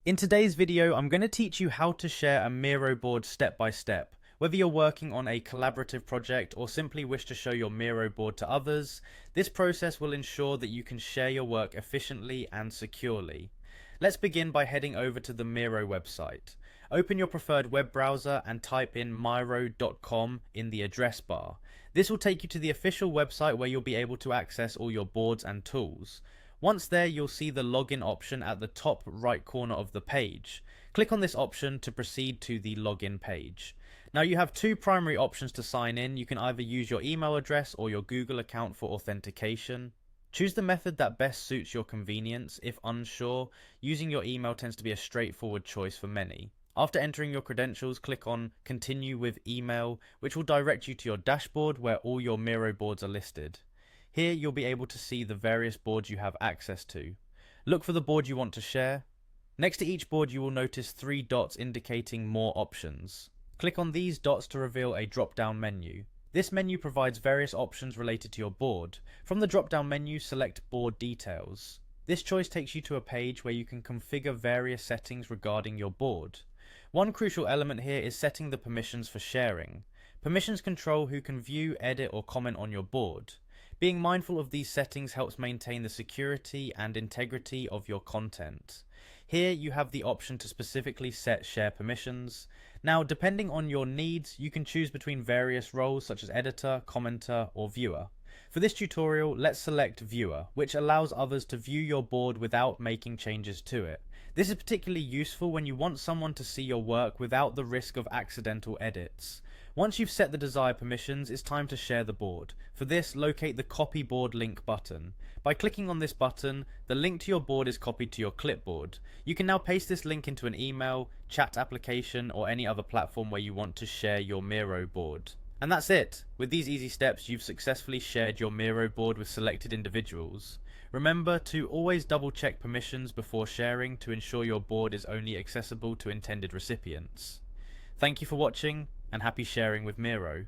In today's video, I'm going to teach you how to share a Miro board step by step. Whether you're working on a collaborative project or simply wish to show your Miro board to others, this process will ensure that you can share your work efficiently and securely. Let's begin by heading over to the Miro website. Open your preferred web browser and type in miro.com in the address bar. This will take you to the official website where you'll be able to access all your boards and tools. Once there, you'll see the login option at the top right corner of the page. Click on this option to proceed to the login page. Now you have two primary options to sign in. You can either use your email address or your Google account for authentication. Choose the method that best suits your convenience. If unsure, using your email tends to be a straightforward choice for many. After entering your credentials, click on Continue with Email, which will direct you to your dashboard where all your Miro boards are listed. Here you'll be able to see the various boards you have access to. Look for the board you want to share. Next to each board you will notice three dots indicating more options. Click on these dots to reveal a drop-down menu. This menu provides various options related to your board. From the drop-down menu, select Board Details. This choice takes you to a page where you can configure various settings regarding your board. One crucial element here is setting the permissions for sharing. Permissions control who can view, edit, or comment on your board. Being mindful of these settings helps maintain the security and integrity of your content. Here you have the option to specifically set share permissions. Now, depending on your needs, you can choose between various roles such as editor, commenter, or viewer. For this tutorial, let's select Viewer, which allows others to view your board without making changes to it. This is particularly useful when you want someone to see your work without the risk of accidental edits. Once you've set the desired permissions, it's time to share the board. For this, locate the Copy Board Link button. By clicking on this button, the link to your board is copied to your clipboard. You can now paste this link into an email, chat application, or any other platform where you want to share your Miro board. And that's it! With these easy steps, you've successfully shared your Miro board with selected individuals. Remember to always double check permissions before sharing to ensure your board is only accessible to intended recipients. Thank you for watching, and happy sharing with Miro.